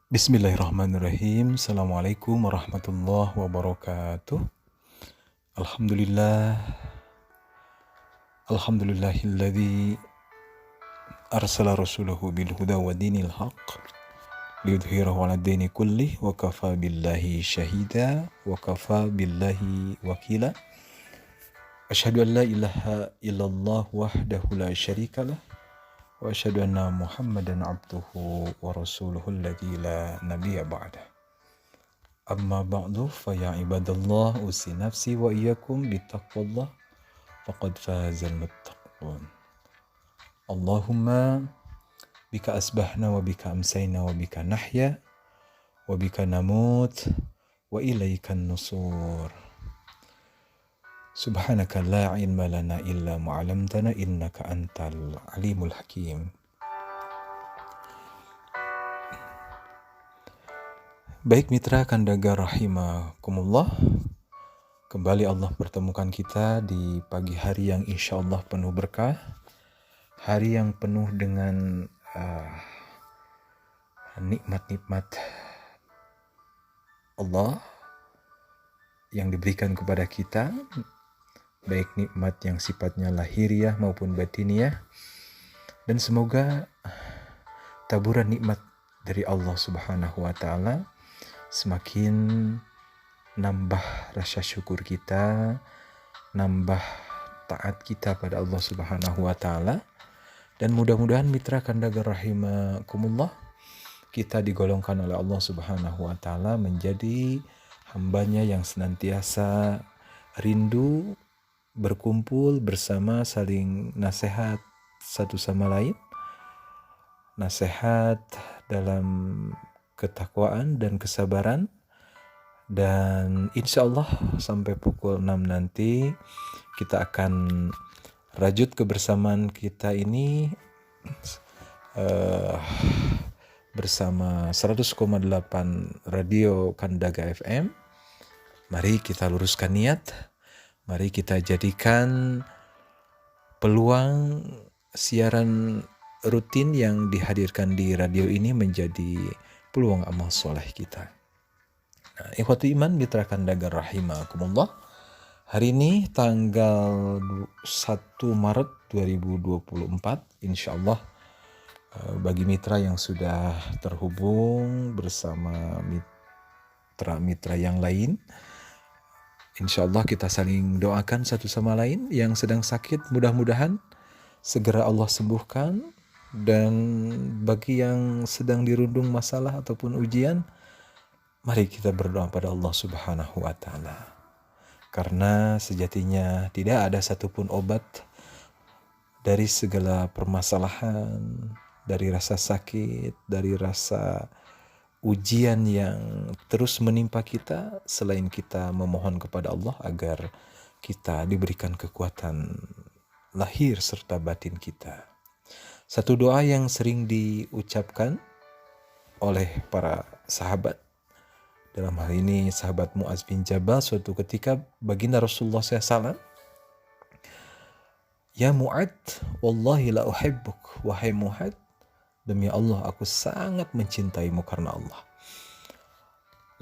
Bismillahirrahmanirrahim. Assalamualaikum warahmatullahi wabarakatuh. Alhamdulillah. Alhamdulillahilladzi arsala rasulahu bil huda wa dinil haqq liyudhhirahu 'ala dini kullih wa kafa billahi syahida wa kafa billahi wakila. Asyhadu an la ilaha illallah wahdahu la syarikalah wa asyhadu anna Muhammadan abduhu wa rasuluhu alladzi la nabiyya ba'dah. Amma ba'du fa ya ibadallah usi nafsi wa iyyakum bittaqwallah faqad fazal muttaqun. Allahumma bika asbahna wa bika amsayna wa bika nahya wa bika namut wa ilaikan nusur. Subhanaka la ilma lana illa ma 'allamtana innaka antal alimul hakim. Baik mitra Kandaga rahimakumullah, kembali Allah pertemukan kita di pagi hari yang insya Allah penuh berkah, hari yang penuh dengan nikmat-nikmat Allah yang diberikan kepada kita, baik nikmat yang sifatnya lahiriah maupun batiniah, dan semoga taburan nikmat dari Allah Subhanahu wa Ta'ala semakin nambah rasa syukur kita, nambah taat kita pada Allah Subhanahu wa Ta'ala, dan mudah-mudahan mitra Kandaga rahimakumullah, kita digolongkan oleh Allah Subhanahu wa Ta'ala menjadi hambanya yang senantiasa rindu berkumpul bersama, saling nasihat satu sama lain, nasihat dalam ketakwaan dan kesabaran. Dan insya Allah sampai pukul 6 nanti kita akan rajut kebersamaan kita ini bersama 100,8 Radio Kandaga FM. Mari kita luruskan niat, mari kita jadikan peluang siaran rutin yang dihadirkan di radio ini menjadi peluang amal soleh kita. Nah, ikhwatu iman mitra Kandaga rahimakumullah, hari ini tanggal 1 Maret 2024, insya Allah bagi mitra yang sudah terhubung bersama mitra-mitra yang lain, insya Allah kita saling doakan satu sama lain. Yang sedang sakit mudah-mudahan segera Allah sembuhkan, dan bagi yang sedang dirundung masalah ataupun ujian, mari kita berdoa pada Allah Subhanahu wa Ta'ala, karena sejatinya tidak ada satupun obat dari segala permasalahan, dari rasa sakit, dari rasa ujian yang terus menimpa kita, selain kita memohon kepada Allah agar kita diberikan kekuatan lahir serta batin kita. Satu doa yang sering diucapkan oleh para sahabat, dalam hal ini sahabat Mu'adz bin Jabal, suatu ketika baginda Rasulullah SAW, "Ya Mu'adz, wallahi la uhibbuk." Wahai Mu'adz, demi Allah aku sangat mencintaimu karena Allah.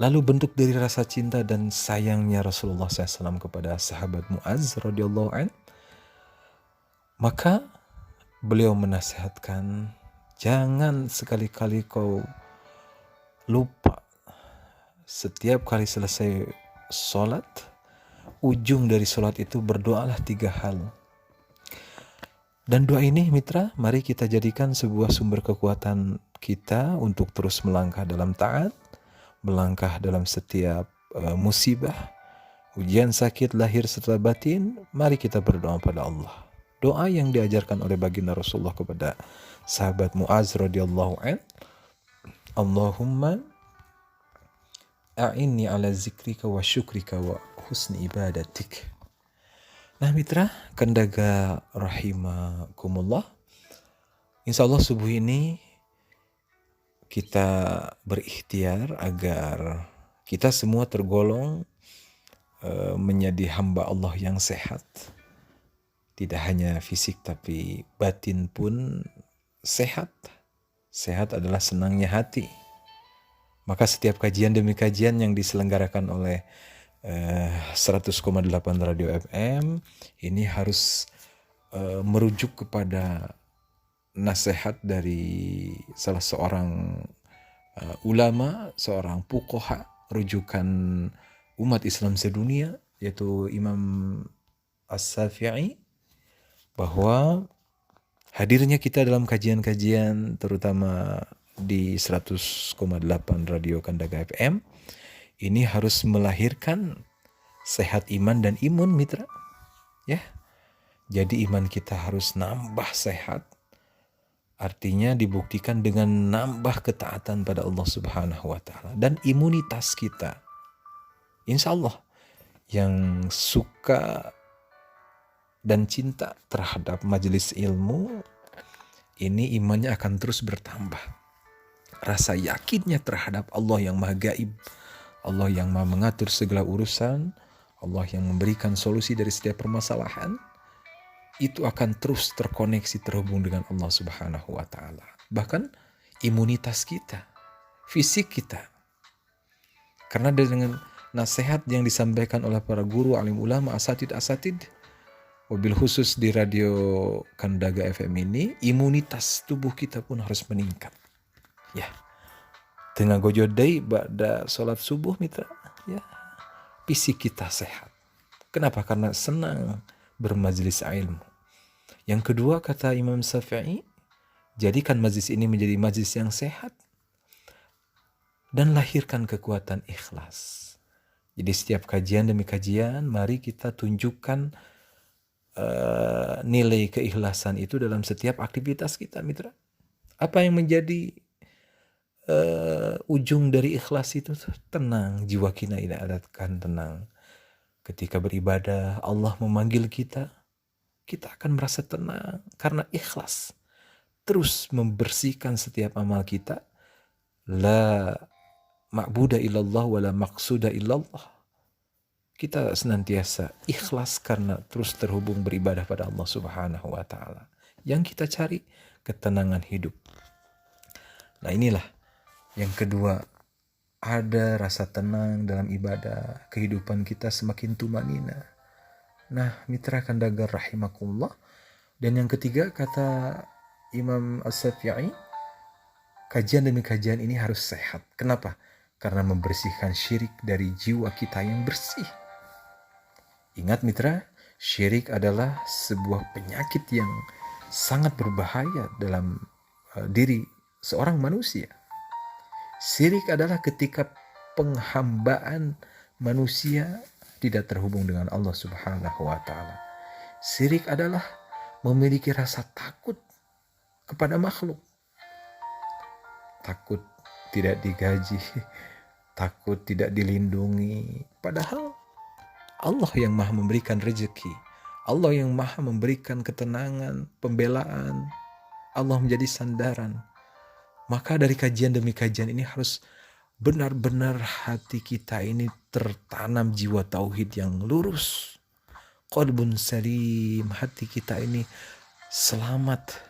Lalu bentuk dari rasa cinta dan sayangnya Rasulullah SAW kepada sahabat Mu'adz radhiyallahu an, maka beliau menasihatkan, jangan sekali-kali kau lupa setiap kali selesai sholat, ujung dari sholat itu berdoalah 3 hal. Dan doa ini mitra, mari kita jadikan sebuah sumber kekuatan kita untuk terus melangkah dalam taat, melangkah dalam setiap musibah, ujian sakit lahir serta batin. Mari kita berdoa pada Allah. Doa yang diajarkan oleh baginda Rasulullah kepada sahabat Mu'adz radhiyallahu an, Allahumma a'inni ala zikrika wa syukrika wa husni ibadatik. Nah mitra Kandaga rahimakumullah, insya Allah subuh ini kita berikhtiar agar kita semua tergolong menjadi hamba Allah yang sehat. Tidak hanya fisik tapi batin pun sehat. Sehat adalah senangnya hati. Maka setiap kajian demi kajian yang diselenggarakan oleh 100,8 Radio FM ini harus merujuk kepada nasihat dari salah seorang ulama, seorang fuqaha, rujukan umat Islam sedunia, yaitu Imam As-Syafi'i, bahwa hadirnya kita dalam kajian-kajian terutama di 100,8 Radio Kandaga FM ini harus melahirkan sehat iman dan imun, mitra. Ya. Jadi iman kita harus nambah sehat. Artinya dibuktikan dengan nambah ketaatan pada Allah Subhanahu wa taala dan imunitas kita. Insya Allah yang suka dan cinta terhadap majelis ilmu ini imannya akan terus bertambah. Rasa yakinnya terhadap Allah yang maha gaib, Allah yang maha mengatur segala urusan, Allah yang memberikan solusi dari setiap permasalahan, itu akan terus terkoneksi, terhubung dengan Allah Subhanahu wa taala. Bahkan imunitas kita, fisik kita. Karena dengan nasihat yang disampaikan oleh para guru, alim ulama, asatid, wabil khusus di Radio Kandaga FM ini, imunitas tubuh kita pun harus meningkat. Ya, tengah gojodai ba'da sholat subuh, mitra. Ya, fisik kita sehat. Kenapa? Karena senang bermajlis ilmu. Yang kedua, kata Imam Syafi'i, jadikan majlis ini menjadi majlis yang sehat dan lahirkan kekuatan ikhlas. Jadi setiap kajian demi kajian, mari kita tunjukkan nilai keikhlasan itu dalam setiap aktivitas kita, mitra. Apa yang menjadi ujung dari ikhlas itu? Tenang, jiwa kita ini akan tenang. Ketika beribadah, Allah memanggil kita, kita akan merasa tenang karena ikhlas. Terus membersihkan setiap amal kita. La ma'buda illallah wa la maqsuda illallah. Kita senantiasa ikhlas karena terus terhubung beribadah pada Allah Subhanahu wa taala. Yang kita cari ketenangan hidup. Nah, inilah yang kedua, ada rasa tenang dalam ibadah, kehidupan kita semakin tumanina. Nah, mitra Kandaga rahimakumullah. Dan yang ketiga, kata Imam As-Syafi'i, kajian demi kajian ini harus sehat. Kenapa? Karena membersihkan syirik dari jiwa kita yang bersih. Ingat mitra, syirik adalah sebuah penyakit yang sangat berbahaya dalam diri seorang manusia. Syirik adalah ketika penghambaan manusia tidak terhubung dengan Allah Subhanahu wa taala. Syirik adalah memiliki rasa takut kepada makhluk. Takut tidak digaji, takut tidak dilindungi. Padahal Allah yang maha memberikan rezeki, Allah yang maha memberikan ketenangan, pembelaan, Allah menjadi sandaran. Maka dari kajian demi kajian ini harus benar-benar hati kita ini tertanam jiwa tauhid yang lurus. Qalbun salim, hati kita ini selamat,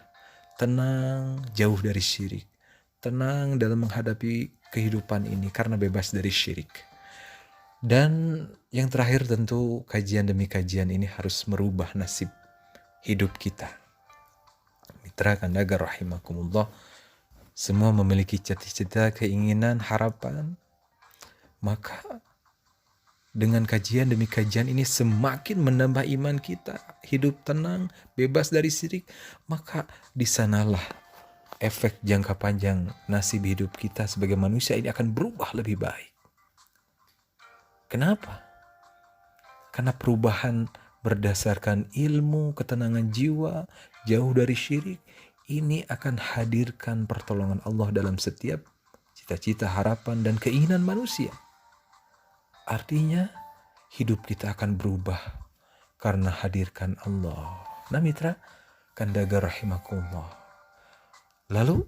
tenang, jauh dari syirik. Tenang dalam menghadapi kehidupan ini karena bebas dari syirik. Dan yang terakhir tentu kajian demi kajian ini harus merubah nasib hidup kita. Mitra Kandaga rahimakumullah, semua memiliki cita-cita, keinginan, harapan. Maka dengan kajian demi kajian ini semakin menambah iman kita, hidup tenang, bebas dari syirik. Maka di sanalah efek jangka panjang nasib hidup kita sebagai manusia ini akan berubah lebih baik. Kenapa? Karena perubahan berdasarkan ilmu, ketenangan jiwa, jauh dari syirik, ini akan hadirkan pertolongan Allah dalam setiap cita-cita, harapan, dan keinginan manusia. Artinya, hidup kita akan berubah karena hadirkan Allah. Nah mitra, Kandaga rahimakumullah. Lalu,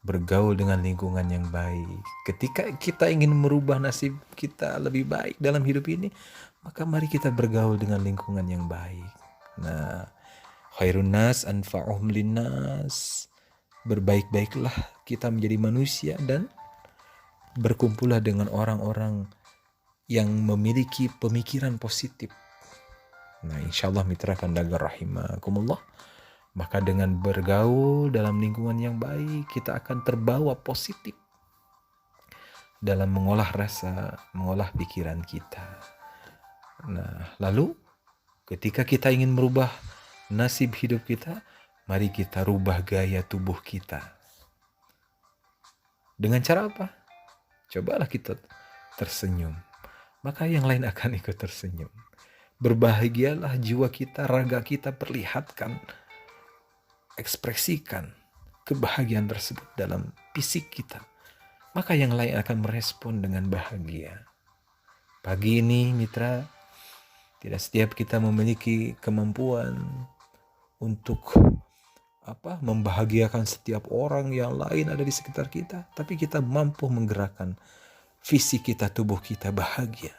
bergaul dengan lingkungan yang baik. Ketika kita ingin merubah nasib kita lebih baik dalam hidup ini, maka mari kita bergaul dengan lingkungan yang baik. Nah, khairun nas anfa'uhum linnas. Berbaik-baiklah kita menjadi manusia dan Berkumpullah dengan orang-orang yang memiliki pemikiran positif. Nah, insya Allah mitra kandaga rahimakumullah, maka dengan bergaul dalam lingkungan yang baik, kita akan terbawa positif dalam mengolah rasa, mengolah pikiran kita. Nah, lalu ketika kita ingin merubah nasib hidup kita, mari kita rubah gaya tubuh kita. Dengan cara apa? Cobalah kita tersenyum, maka yang lain akan ikut tersenyum. Berbahagialah jiwa kita, raga kita, perlihatkan, ekspresikan kebahagiaan tersebut dalam fisik kita. Maka yang lain akan merespon dengan bahagia. Pagi ini mitra, tidak setiap kita memiliki kemampuan untuk membahagiakan setiap orang yang lain ada di sekitar kita, tapi kita mampu menggerakkan fisik kita, tubuh kita bahagia.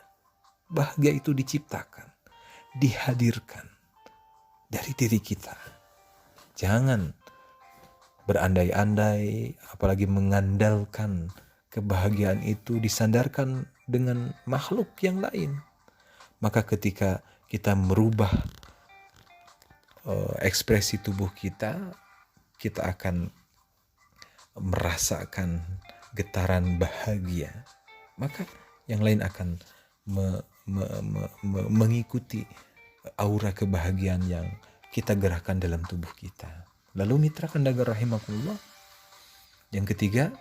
Bahagia itu diciptakan, dihadirkan dari diri kita. Jangan berandai-andai, apalagi mengandalkan kebahagiaan itu disandarkan dengan makhluk yang lain. Maka ketika kita merubah ekspresi tubuh kita, kita akan merasakan getaran bahagia. Maka yang lain akan mengikuti aura kebahagiaan yang kita gerakkan dalam tubuh kita. Lalu mitra kandaga rahimakumullah, yang ketiga,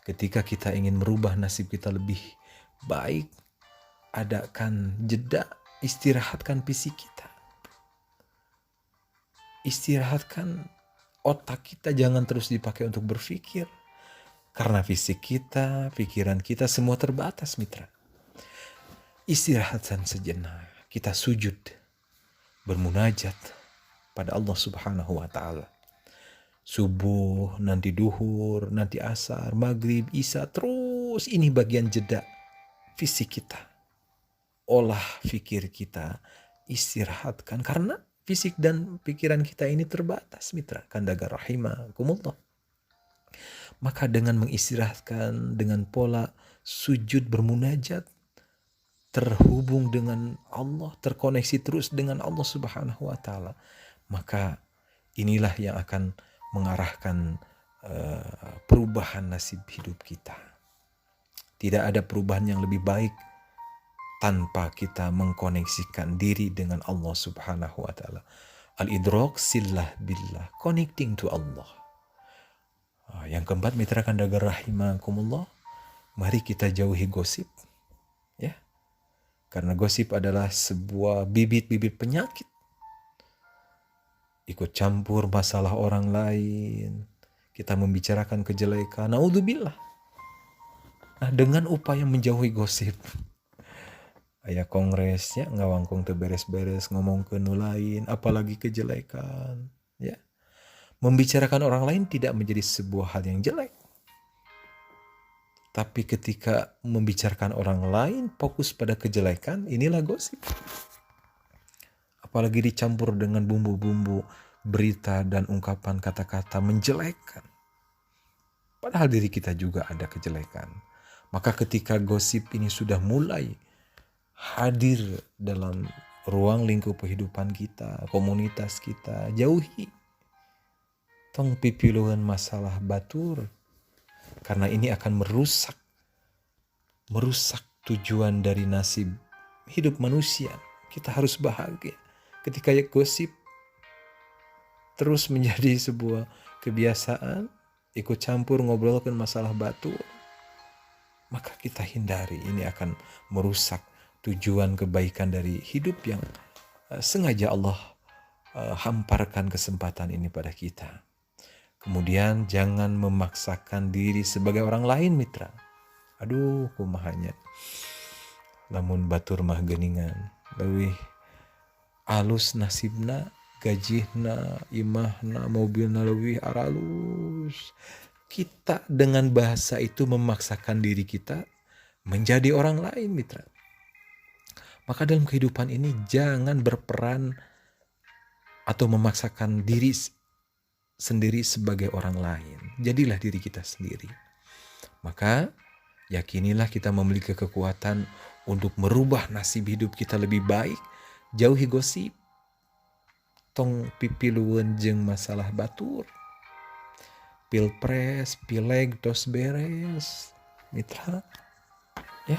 ketika kita ingin merubah nasib kita lebih baik, adakan jeda, istirahatkan fisik kita. Istirahatkan otak kita, jangan terus dipakai untuk berpikir. Karena fisik kita, pikiran kita semua terbatas mitra. Istirahatkan sejenak, kita sujud, bermunajat pada Allah Subhanahu wa Ta'ala. Subuh, nanti duhur, nanti asar, maghrib, isya, terus ini bagian jeda fisik kita. Olah fikir kita, istirahatkan, karena fisik dan pikiran kita ini terbatas mitra kandaga rahimakumullah. Maka dengan mengistirahatkan, dengan pola sujud bermunajat, terhubung dengan Allah, terkoneksi terus dengan Allah Subhanahu wa Ta'ala, maka inilah yang akan mengarahkan perubahan nasib hidup kita. Tidak ada perubahan yang lebih baik tanpa kita mengkoneksikan diri dengan Allah Subhanahu wa Ta'ala. Al-idrak silah billah, connecting to Allah. Yang keempat mitra kandaga rahimakumullah, mari kita jauhi gosip, ya. Karena gosip adalah sebuah bibit-bibit penyakit. Ikut campur masalah orang lain, kita membicarakan kejelekan, naudzubillah. Nah, dengan upaya menjauhi gosip, aya kongresnya ngawangkung teu beres-beres, ngomong ke nu lain, apalagi kejelekan, ya. Membicarakan orang lain tidak menjadi sebuah hal yang jelek. Tapi ketika membicarakan orang lain fokus pada kejelekan, inilah gosip. Apalagi dicampur dengan bumbu-bumbu berita dan ungkapan kata-kata menjelekkan. Padahal diri kita juga ada kejelekan. Maka ketika gosip ini sudah mulai hadir dalam ruang lingkup kehidupan kita, komunitas kita, jauhi. Tong pipiluan masalah batur, karena ini akan merusak tujuan dari nasib hidup manusia. Kita harus bahagia. Ketika gosip terus menjadi sebuah kebiasaan, ikut campur ngobrolkan masalah batur, maka kita hindari. Ini akan merusak tujuan kebaikan dari hidup yang sengaja Allah hamparkan kesempatan ini pada kita. Kemudian jangan memaksakan diri sebagai orang lain mitra. Aduh kumahanya, lamun batur mah geuningan, leuwih alus nasibna, gajihna, imahna, mobilna leuwih aralus. Kita dengan bahasa itu memaksakan diri kita menjadi orang lain mitra. Maka dalam kehidupan ini jangan berperan atau memaksakan diri sendiri sebagai orang lain. Jadilah diri kita sendiri. Maka Yakinilah kita memiliki kekuatan untuk merubah nasib hidup kita lebih baik. Jauhi gosip. Tong pipiluan jeung masalah batur. Pilpres, pileg, tos beres. Mitra, ya.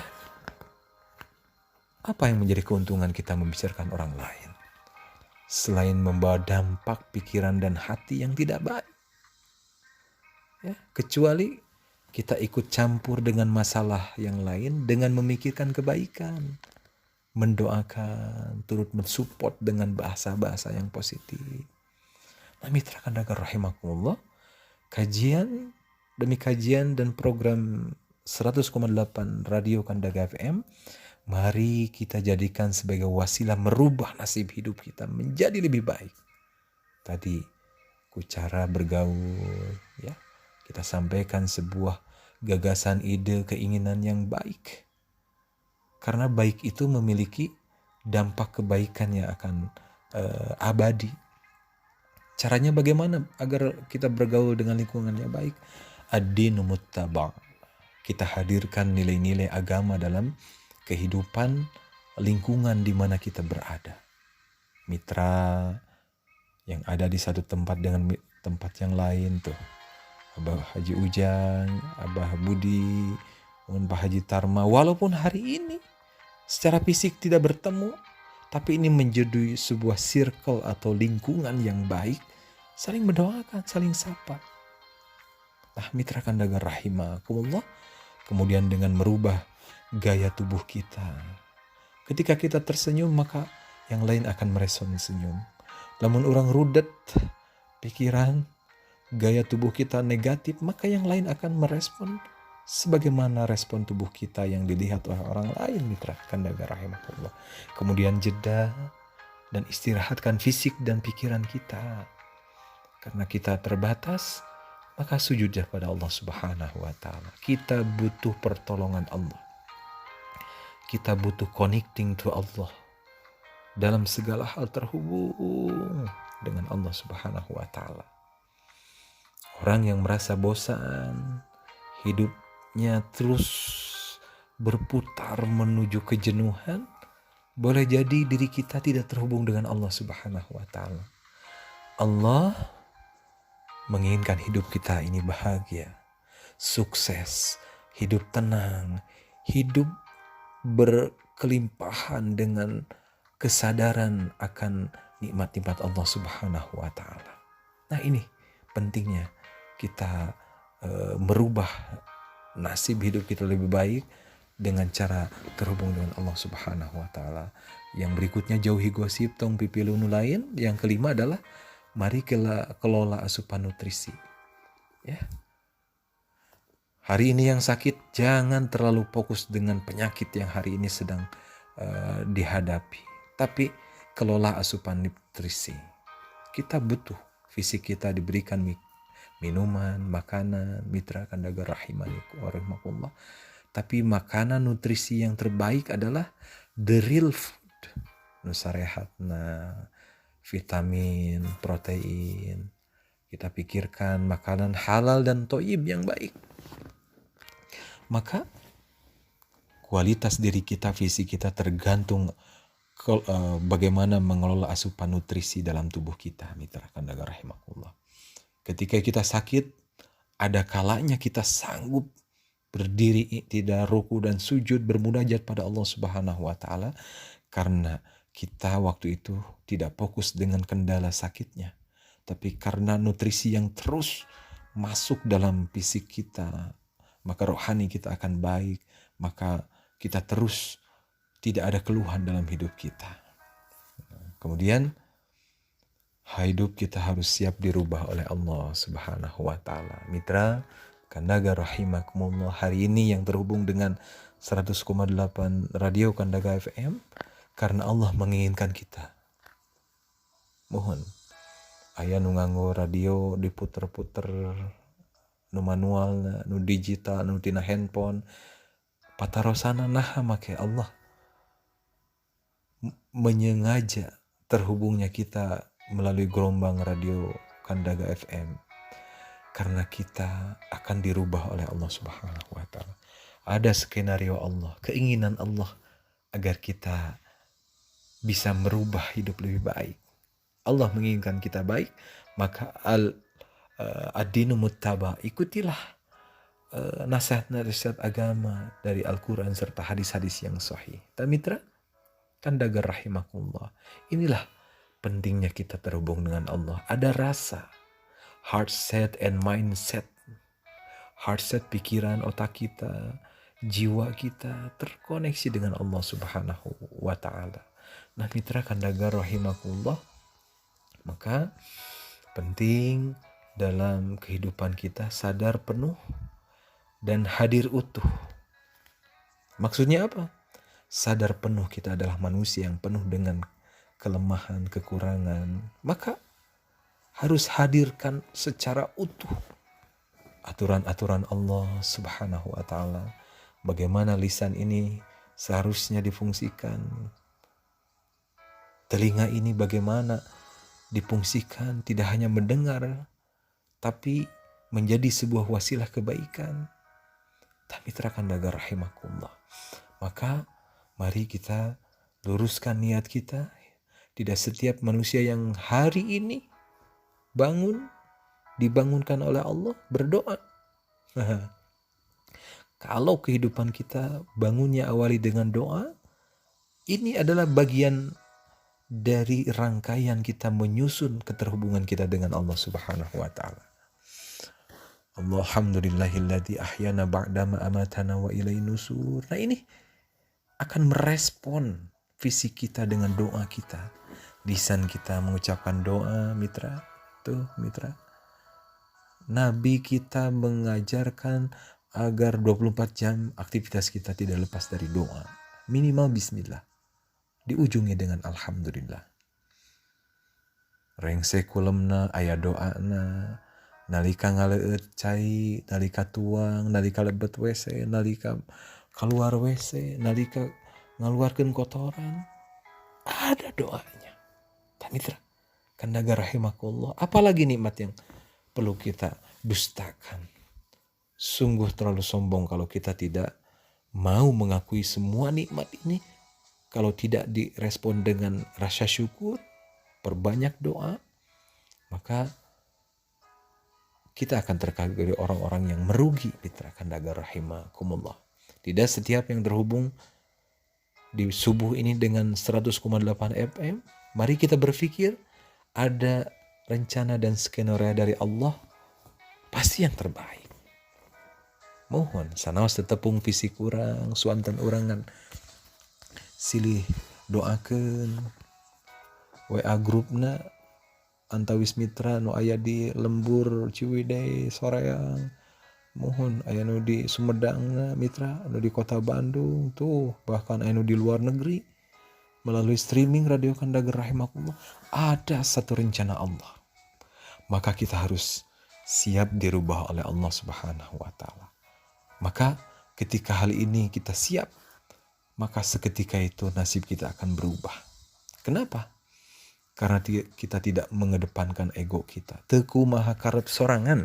Apa yang menjadi keuntungan kita membicarakan orang lain? Selain membawa dampak pikiran dan hati yang tidak baik. Ya, kecuali kita ikut campur dengan masalah yang lain dengan memikirkan kebaikan. Mendoakan, turut mensupport dengan bahasa-bahasa yang positif. Nah, mitra Kandaga rahimakumullah, kajian demi kajian dan program 100,8 Radio Kandaga FM, mari kita jadikan sebagai wasilah merubah nasib hidup kita menjadi lebih baik. Tadi ku cara bergaul, ya, kita sampaikan sebuah gagasan, ide, keinginan yang baik. Karena baik itu memiliki dampak kebaikan yang akan abadi. Caranya bagaimana agar kita bergaul dengan lingkungan yang baik? Ad-dinu muttaba'. Kita hadirkan nilai-nilai agama dalam kehidupan lingkungan di mana kita berada. Mitra yang ada di satu tempat dengan tempat yang lain tuh. Abah Haji Ujang, Abah Budi, Pak Haji Tarma. Walaupun hari ini secara fisik tidak bertemu, tapi ini menjadi sebuah circle atau lingkungan yang baik. Saling mendoakan, saling sapa. Nah, mitra Kandaga rahimakumullah. Kemudian dengan merubah gaya tubuh kita. Ketika kita tersenyum, maka yang lain akan merespon senyum. Namun orang rudet pikiran, gaya tubuh kita negatif, maka yang lain akan merespon sebagaimana respon tubuh kita yang dilihat oleh orang lain, mitra Kandaga rahimakumullah. Kemudian jeda dan istirahatkan fisik dan pikiran kita. Karena kita terbatas, maka sujudlah pada Allah Subhanahu wa ta'ala. Kita butuh pertolongan Allah. Kita butuh connecting to Allah. Dalam segala hal terhubung dengan Allah Subhanahu wa ta'ala. Orang yang merasa bosan, hidupnya terus berputar menuju kejenuhan, boleh jadi diri kita tidak terhubung dengan Allah Subhanahu wa ta'ala. Allah menginginkan hidup kita ini bahagia, sukses, hidup tenang, hidup berkelimpahan dengan kesadaran akan nikmat-nikmat Allah Subhanahu wa ta'ala. Nah, ini pentingnya kita merubah nasib hidup kita lebih baik dengan cara terhubung dengan Allah Subhanahu wa ta'ala. Yang berikutnya, jauhi gosip, tong pipilunu lain. Yang kelima adalah mari kelola asupan nutrisi. Ya. Hari ini yang sakit, jangan terlalu fokus dengan penyakit yang hari ini sedang dihadapi. Tapi kelola asupan nutrisi. Kita butuh fisik kita diberikan minuman, makanan, mitra Kandaga rahimakumullah. Tapi makanan nutrisi yang terbaik adalah the real food. Nusarehatna, vitamin, protein. Kita pikirkan makanan halal dan thayyib yang baik. Maka kualitas diri kita, fisik kita tergantung bagaimana mengelola asupan nutrisi dalam tubuh kita, mitra Kandaga rahimakumullah. Ketika kita sakit, ada kalanya kita sanggup berdiri, tidak ruku dan sujud, bermunajat pada Allah Subhanahu wa ta'ala, karena kita waktu itu tidak fokus dengan kendala sakitnya, tapi karena nutrisi yang terus masuk dalam fisik kita, maka rohani kita akan baik, maka kita terus tidak ada keluhan dalam hidup kita. Kemudian hidup kita harus siap dirubah oleh Allah Subhanahu wa ta'ala. Mitra Kandaga rahimakumullah, hari ini yang terhubung dengan 100,8 Radio Kandaga FM, karena Allah menginginkan kita. Mohon aya nu nganggo radio diputer-puter, nu manual, nu digital, nu tina handphone, patarosana naha make Allah menyengaja terhubungnya kita melalui gelombang Radio Kandaga FM, karena kita akan dirubah oleh Allah Subhanahu wa ta'ala. ada skenario Allah, keinginan Allah agar kita bisa merubah hidup lebih baik. Allah menginginkan kita baik, maka ad-dinu muttaba, ikutilah nasihat-nasihat agama dari Al-Quran serta hadis-hadis yang sahih. Dan mitra, kandagar rahimakumullah, inilah pentingnya kita terhubung dengan Allah. Ada rasa, heart set and mindset. Heart set, pikiran, otak kita, jiwa kita terkoneksi dengan Allah Subhanahu wa ta'ala. Nah mitra kandagar rahimakumullah, maka penting dalam kehidupan kita sadar penuh dan hadir utuh. Maksudnya apa? Sadar penuh kita adalah manusia yang penuh dengan kelemahan, kekurangan. Maka harus hadirkan secara utuh aturan-aturan Allah Subhanahu wa ta'ala. Bagaimana lisan ini seharusnya difungsikan. Telinga ini bagaimana difungsikan, tidak hanya mendengar, tapi menjadi sebuah wasilah kebaikan. Mitra kandagar rahimakumullah. Maka mari kita luruskan niat kita. Tidak setiap manusia yang hari ini dibangunkan oleh Allah berdoa. Kalau kehidupan kita bangunnya awali dengan doa, ini adalah bagian dari rangkaian kita menyusun keterhubungan kita dengan Allah Subhanahu wa ta'ala. Alhamdulillahilladzi ahyana ba'dama amatana wa ilaihi nusur. Nah ini akan merespon fisik kita dengan doa kita. Lisan kita mengucapkan doa, mitra. Tuh mitra. Nabi kita mengajarkan agar 24 jam aktivitas kita tidak lepas dari doa. Minimal bismillah. Diujungi dengan alhamdulillah. Rengse kulemna aya doana. Nalika ngaleut cai, nalika tuang, nalika lebet WC, nalika keluar WC, nalika ngaluarkeun kotoran, ada doanya. Mitra, kandagar rahimakumullah, apalagi nikmat yang perlu kita dustakan. Sungguh terlalu sombong kalau kita tidak mau mengakui semua nikmat ini. Kalau tidak direspon dengan rasa syukur, perbanyak doa, maka kita akan terkategori orang-orang yang merugi. Mitra kandagar rahimakumullah. Tidak setiap yang terhubung di subuh ini dengan 100,8 FM, mari kita berpikir ada rencana dan skenario dari Allah, pasti yang terbaik. Mohon sanaos tetepung fisik kurang, suanten urangan silih doakeun WA grupna antawis mitra nu aya di lembur Ciwidey Soreang, mohon aya nu di Sumedang mitra, nu di kota Bandung tuh, bahkan aya nu di luar negeri melalui streaming radio kandagar rahimakumullah. Ada satu rencana Allah, maka kita harus siap dirubah oleh Allah Subhanahu wa ta'ala. Maka ketika hal ini kita siap, maka seketika itu nasib kita akan berubah. Kenapa? Karena kita tidak mengedepankan ego kita. Teku maha karep sorangan.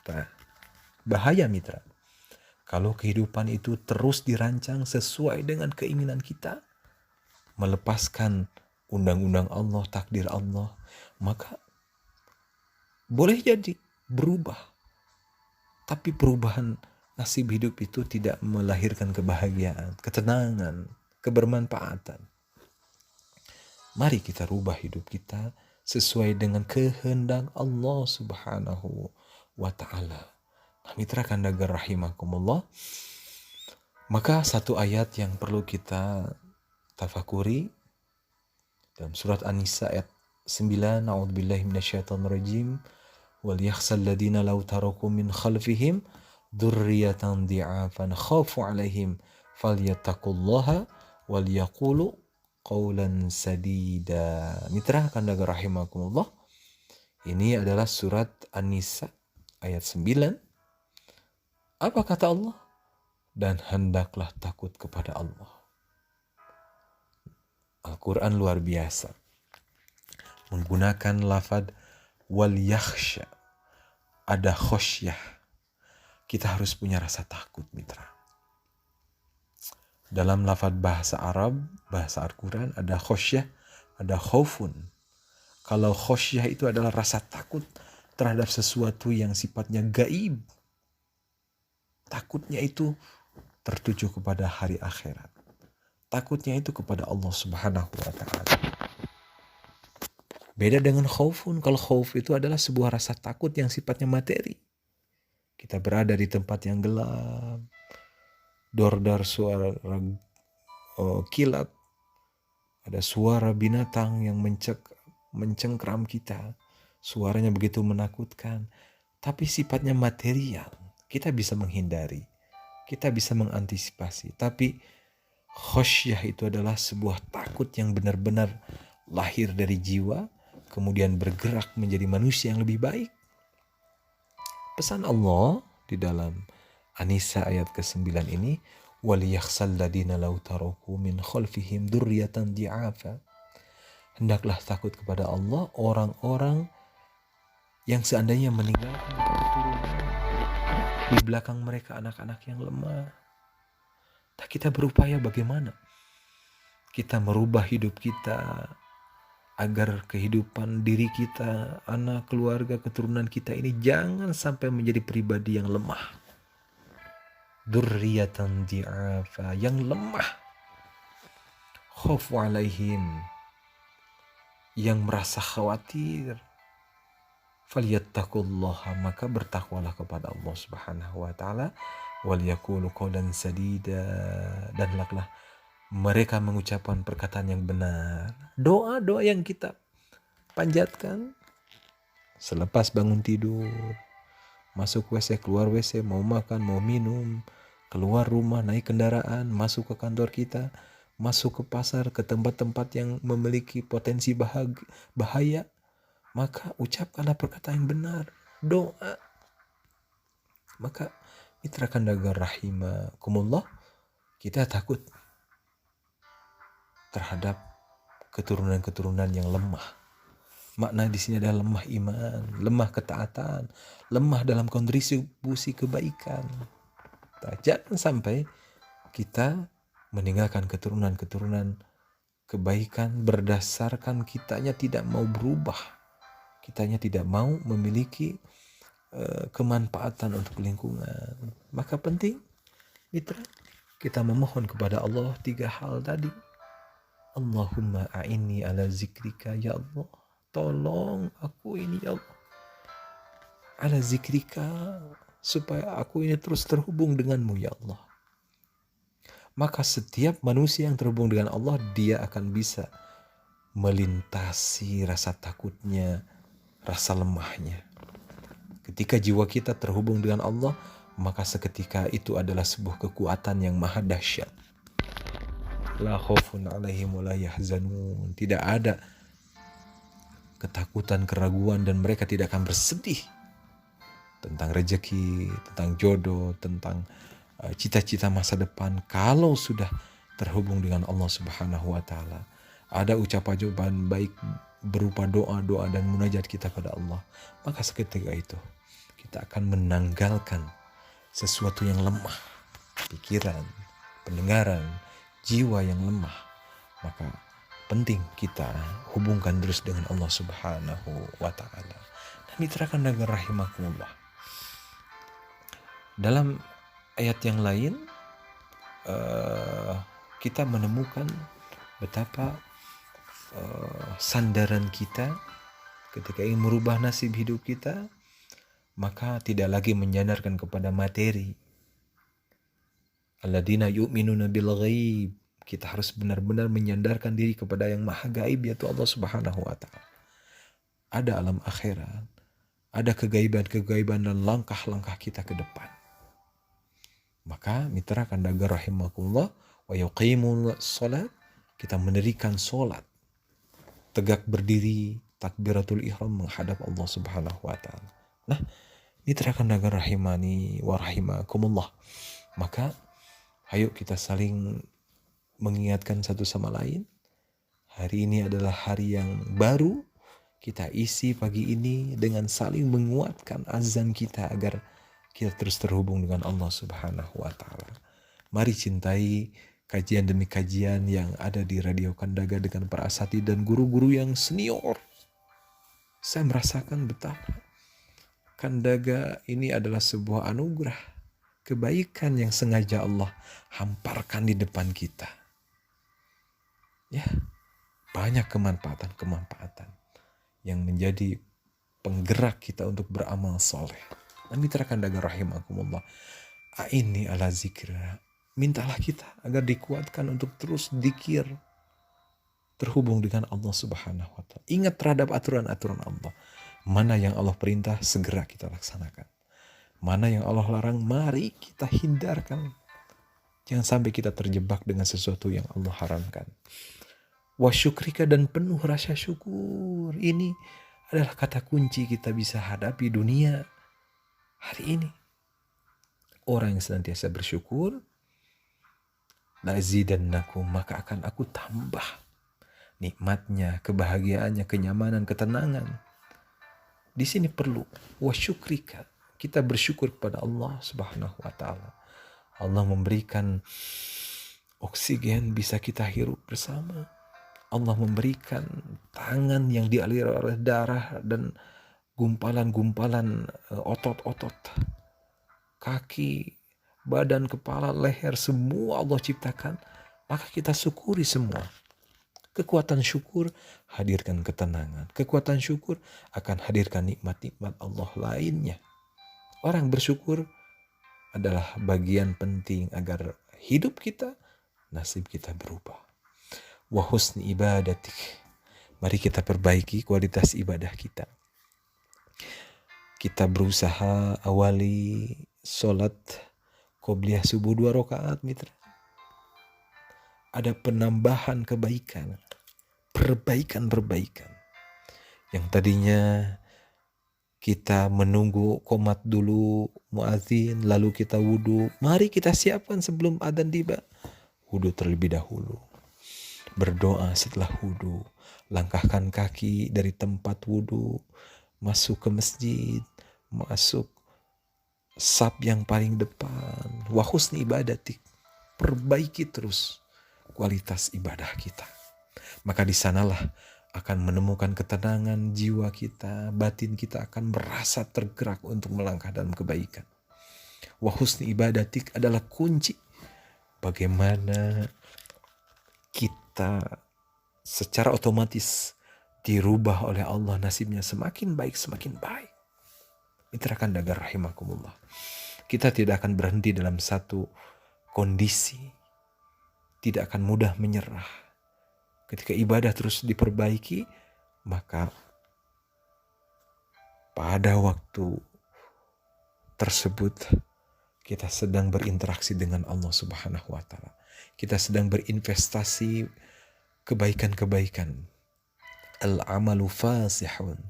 Nah, bahaya mitra. Kalau kehidupan itu terus dirancang sesuai dengan keinginan kita, melepaskan undang-undang Allah, takdir Allah, maka boleh jadi berubah. Tapi perubahan nasib hidup itu tidak melahirkan kebahagiaan, ketenangan, kebermanfaatan. Mari kita rubah hidup kita sesuai dengan kehendak Allah Subhanahu wa ta'ala. Nah, mitra kandagar rahimakumullah, maka satu ayat yang perlu kita tafakuri dalam surat An-Nisa ayat 9, A'udzubillahi minasyaitonirrajim, wal yakhsal ladina law taraku min khalfihim dzurriyyatan dhi'afan khafu 'alaihim falyattaqullaha wal yaqulu qaulan sadida. Mitra kandagar rahimakumullah, ini adalah surat An-Nisa ayat 9. Apa kata Allah? Dan hendaklah takut kepada Allah. Al-Quran luar biasa menggunakan lafad wal yakhsha, ada khosyah. Kita harus punya rasa takut mitra. Dalam lafaz bahasa Arab, bahasa Al-Quran ada khosyah, ada khaufun. Kalau khosyah itu adalah rasa takut terhadap sesuatu yang sifatnya gaib. Takutnya itu tertuju kepada hari akhirat. Takutnya itu kepada Allah Subhanahu wa Ta'ala. Beda dengan khaufun. Kalau khauf itu adalah sebuah rasa takut yang sifatnya materi. Kita berada di tempat yang gelap, dor-dor suara kilat, ada suara binatang yang mencengkram kita. Suaranya begitu menakutkan. Tapi sifatnya material. Kita bisa menghindari. Kita bisa mengantisipasi. Tapi khosyah itu adalah sebuah takut yang benar-benar lahir dari jiwa, kemudian bergerak menjadi manusia yang lebih baik. Pesan Allah di dalam An-Nisa ayat ke-9 ini, وَلِيَخْشَى الَّذِينَ لَوْ تَرَكُوا مِنْ خَلْفِهِمْ ذُرِّيَّةً ضِعَافًا. Hendaklah takut kepada Allah orang-orang yang seandainya meninggalkan keturunan di belakang mereka anak-anak yang lemah. Tak kita berupaya bagaimana kita merubah hidup kita agar kehidupan diri kita, anak, keluarga, keturunan kita ini jangan sampai menjadi pribadi yang lemah. Dzurriyyatan di'afa, yang lemah. Khaufu alaihim, yang merasa khawatir. Falyattaqullaha, maka bertakwalah kepada Allah Subhanahu wa Ta'ala. Waliyaqulu qawlan sadida, dan hendaklah mereka mengucapkan perkataan yang benar. Doa-doa yang kita panjatkan selepas bangun tidur, masuk WC, keluar WC, mau makan, mau minum, keluar rumah, naik kendaraan, masuk ke kantor kita, masuk ke pasar, ke tempat-tempat yang memiliki potensi bahaya, maka ucapkanlah perkataan yang benar, doa. Maka mitra kandaga rahimakumullah, kita takut terhadap keturunan-keturunan yang lemah. Makna di sini adalah lemah iman, lemah ketaatan, lemah dalam kontribusi kebaikan. Jangan sampai kita meninggalkan keturunan-keturunan kebaikan berdasarkan kitanya tidak mau berubah, kitanya tidak mau memiliki kemanfaatan untuk lingkungan. Maka penting, mitra, kita memohon kepada Allah 3 hal tadi. Allahumma a'inni ala zikrika, ya Allah, tolong aku ini ya Allah, ala zikrika, supaya aku ini terus terhubung denganmu ya Allah. Maka setiap manusia yang terhubung dengan Allah, dia akan bisa melintasi rasa takutnya, rasa lemahnya. Ketika jiwa kita terhubung dengan Allah, maka seketika itu adalah sebuah kekuatan yang maha dahsyat. La khaufun alaihim wa la yahzanun. Tidak ada ketakutan, keraguan, dan mereka tidak akan bersedih tentang rezeki, tentang jodoh, tentang cita-cita masa depan. Kalau sudah terhubung dengan Allah Subhanahu wa Ta'ala, ada ucapan jawaban baik berupa doa-doa dan munajat kita pada Allah, maka seketika itu kita akan menanggalkan sesuatu yang lemah, pikiran, pendengaran, jiwa yang lemah. Maka penting kita hubungkan terus dengan Allah Subhanahu wa Ta'ala. Dan mitra kandaga rahimakumullah, dalam ayat yang lain kita menemukan betapa sandaran kita ketika ingin merubah nasib hidup kita, maka tidak lagi menyandarkan kepada materi. Alladzina yu'minuna bil ghaib. Kita harus benar-benar menyandarkan diri kepada yang maha gaib, yaitu Allah Subhanahu wa Ta'ala. Ada alam akhirat, ada kegaiban-kegaiban dan langkah-langkah kita ke depan. Maka mitra kandaga rahimakumullah, wa yuqimul salat, kita mendirikan salat, tegak berdiri, takbiratul ihram menghadap Allah Subhanahu wa Ta'ala. Nah, mitra kandaga rahimani wa rahimakumullah, maka ayo kita saling mengingatkan satu sama lain. Hari ini adalah hari yang baru. Kita isi pagi ini dengan saling menguatkan azan kita agar kita terus terhubung dengan Allah Subhanahu wa Ta'ala. Mari cintai kajian demi kajian yang ada di Radio Kandaga dengan para asatidz dan guru-guru yang senior. Saya merasakan betapa Kandaga ini adalah sebuah anugerah, kebaikan yang sengaja Allah hamparkan di depan kita. Ya, banyak kemanfaatan-kemanfaatan yang menjadi penggerak kita untuk beramal soleh. Nah, mitra Kandaga rahimakumullah, ini ala zikra. Mintalah kita agar dikuatkan untuk terus dzikir, terhubung dengan Allah Subhanahu wa Ta'ala. Ingat terhadap aturan-aturan Allah. Mana yang Allah perintah, segera kita laksanakan. Mana yang Allah larang, mari kita hindarkan. Jangan sampai kita terjebak dengan sesuatu yang Allah haramkan. Wa syukrika, dan penuh rasa syukur. Ini adalah kata kunci kita bisa hadapi dunia hari ini. Orang yang senantiasa bersyukur, lazidannakum, maka akan aku tambah nikmatnya, kebahagiaannya, kenyamanan, ketenangan. Di sini perlu wa syukrika, kita bersyukur kepada Allah Subhanahu wa Ta'ala. Allah memberikan oksigen bisa kita hirup bersama. Allah memberikan tangan yang dialiri oleh darah dan gumpalan-gumpalan otot-otot, kaki, badan, kepala, leher, semua Allah ciptakan. Maka kita syukuri semua. Kekuatan syukur hadirkan ketenangan. Kekuatan syukur akan hadirkan nikmat-nikmat Allah lainnya. Orang bersyukur adalah bagian penting agar hidup kita, nasib kita berubah. Wa husni ibadatik. Mari kita perbaiki kualitas ibadah kita. Kita berusaha awali sholat qobliyah subuh 2 rakaat, mitra. Ada penambahan kebaikan, perbaikan. Yang tadinya kita menunggu qomat dulu muadzin, lalu kita wudhu. Mari kita siapkan sebelum adzan tiba. Wudhu terlebih dahulu. Berdoa setelah wudhu. Langkahkan kaki dari tempat wudhu, masuk ke masjid, masuk saf yang paling depan. Wa husni ibadatik. Perbaiki terus kualitas ibadah kita. Maka di sanalah akan menemukan ketenangan jiwa kita, batin kita akan merasa tergerak untuk melangkah dalam kebaikan. Wa husni ibadatik adalah kunci bagaimana kita secara otomatis dirubah oleh Allah, nasibnya semakin baik, semakin baik. Mitra Kandaga rahimakumullah. Kita tidak akan berhenti dalam satu kondisi. Tidak akan mudah menyerah. Ketika ibadah terus diperbaiki, maka pada waktu tersebut kita sedang berinteraksi dengan Allah Subhanahu wa Ta'ala. Kita sedang berinvestasi kebaikan-kebaikan. Al-amalu fasihun.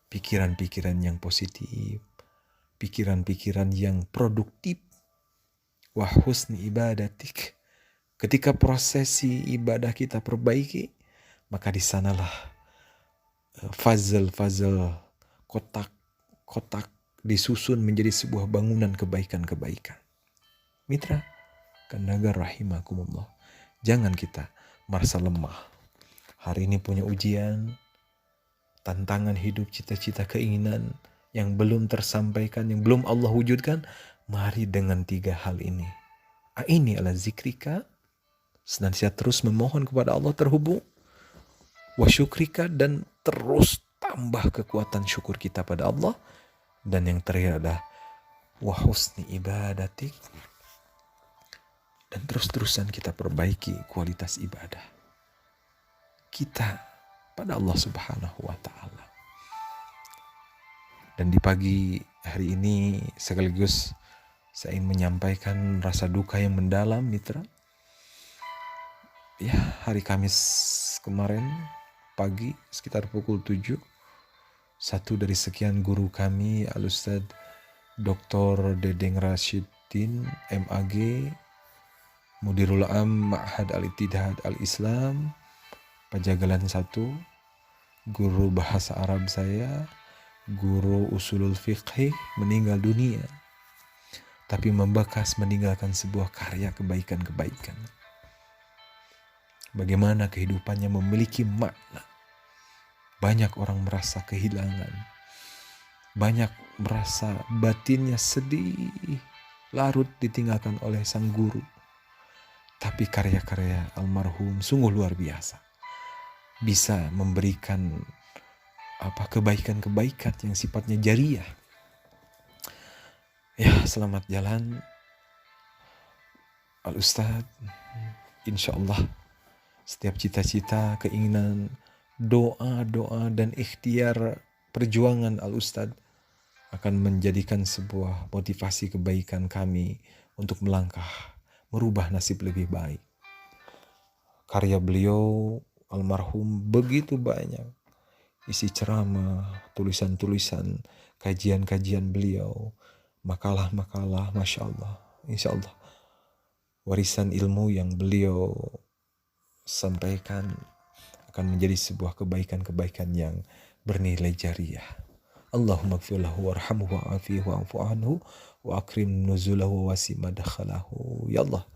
Pikiran-pikiran yang positif, pikiran-pikiran yang produktif. Wa husni ibadatik. Ketika prosesi ibadah kita perbaiki, maka di sanalah fazal, kotak disusun menjadi sebuah bangunan kebaikan-kebaikan. Mitra Kandaga rahimakumullah, jangan kita merasa lemah. Hari ini punya ujian, tantangan hidup, cita-cita, keinginan yang belum tersampaikan, yang belum Allah wujudkan. Mari dengan 3 hal ini. Ini adalah zikrika, senantiasa terus memohon kepada Allah, terhubung. Wa syukrika, dan terus tambah kekuatan syukur kita pada Allah. Dan yang terakhir adalah wa husni ibadatik, dan terus-terusan kita perbaiki kualitas ibadah kita pada Allah Subhanahu wa Ta'ala. Dan di pagi hari ini sekaligus saya ingin menyampaikan rasa duka yang mendalam, mitra. Ya, hari Kamis kemarin pagi sekitar pukul 7, satu dari sekian guru kami, Al-Ustadz Dr. Dedeng Rasyidin, MAG, Mudirul Am Ma'had Al-Ittihad Al-Islam, Pajagalan 1, guru bahasa Arab saya, guru usulul fiqh, meninggal dunia. Tapi membekas meninggalkan sebuah karya kebaikan-kebaikan. bagaimana kehidupannya memiliki makna. Banyak orang merasa kehilangan, banyak merasa batinnya sedih, larut ditinggalkan oleh sang guru. Tapi karya-karya almarhum sungguh luar biasa, bisa memberikan kebaikan-kebaikan yang sifatnya jariah. Ya, selamat jalan Al-Ustadz. Insya Allah setiap cita-cita, keinginan, doa-doa dan ikhtiar perjuangan Al-Ustadz akan menjadikan sebuah motivasi kebaikan kami untuk melangkah, merubah nasib lebih baik. Karya beliau almarhum begitu banyak, isi ceramah, tulisan-tulisan, kajian-kajian beliau, makalah-makalah, Masya Allah, Insya Allah warisan ilmu yang beliau sampaikan akan menjadi sebuah kebaikan-kebaikan yang bernilai jariah. Allahumma gfir lahu warhamhu wa'afihi wa'fu anhu wa akrim nuzulahu wa wasi madakhalahu. Ya Allah,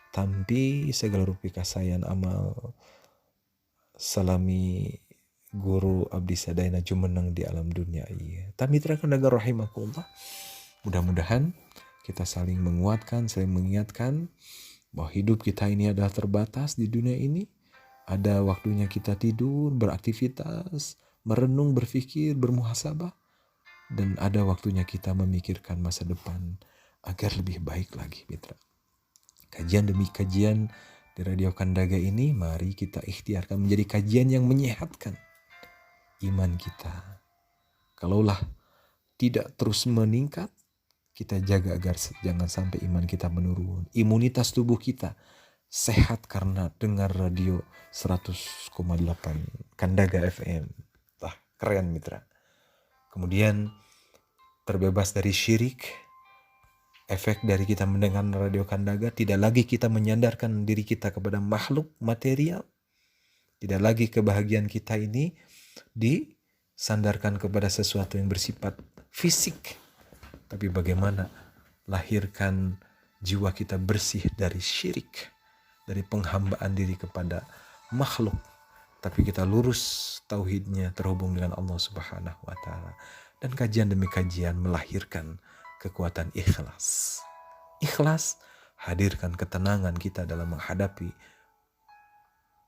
tampi segala rupi kasayan amal salami guru abdi sadayana jumeneng di alam dunia iya. Tamitra kandaga rahimakumullah. Mudah-mudahan kita saling menguatkan, saling mengingatkan bahwa hidup kita ini adalah terbatas di dunia ini. Ada waktunya kita tidur, beraktivitas, merenung, berpikir, bermuhasabah. Dan ada waktunya kita memikirkan masa depan agar lebih baik lagi, mitra. Kajian demi kajian di Radio Kandaga ini, mari kita ikhtiarkan menjadi kajian yang menyehatkan iman kita. Kalaulah tidak terus meningkat, kita jaga agar jangan sampai iman kita menurun. Imunitas tubuh kita sehat karena dengar radio 100,8 Kandaga FM. Wah, keren mitra. Kemudian terbebas dari syirik. Efek dari kita mendengar radio Kandaga, tidak lagi kita menyandarkan diri kita kepada makhluk material. Tidak lagi kebahagiaan kita ini disandarkan kepada sesuatu yang bersifat fisik. Tapi bagaimana lahirkan jiwa kita bersih dari syirik, dari penghambaan diri kepada makhluk. Tapi kita lurus tauhidnya, terhubung dengan Allah Subhanahu wa Ta'ala. Dan kajian demi kajian melahirkan kekuatan ikhlas. Ikhlas hadirkan ketenangan kita dalam menghadapi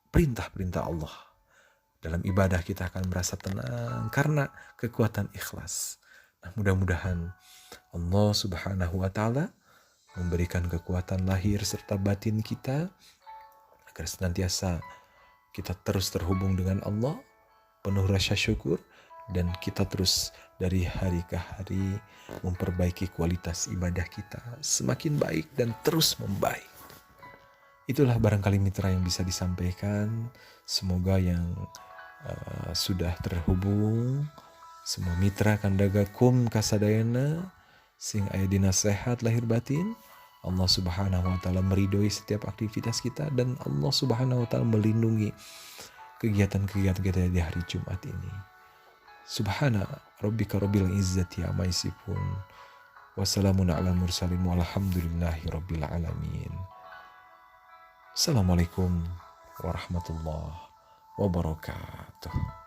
perintah-perintah Allah. Dalam ibadah kita akan merasa tenang karena kekuatan ikhlas. Nah, mudah-mudahan Allah Subhanahu wa Ta'ala memberikan kekuatan lahir serta batin kita agar senantiasa kita terus terhubung dengan Allah, penuh rasa syukur, dan kita terus dari hari ke hari memperbaiki kualitas ibadah kita semakin baik dan terus membaik. Itulah barangkali mitra yang bisa disampaikan. Semoga yang sudah terhubung, semua mitra Kandaga kum kasadayana sing aya dina sehat lahir batin, Allah Subhanahu wa Ta'ala meridhoi setiap aktivitas kita, dan Allah Subhanahu wa Ta'ala melindungi kegiatan-kegiatan kita di hari Jumat ini. Subhana rabbika rabbil izzati amma yasifun wa salamun ala mursalin walhamdulillahi rabbil alamin. Assalamualaikum warahmatullahi wabarakatuh.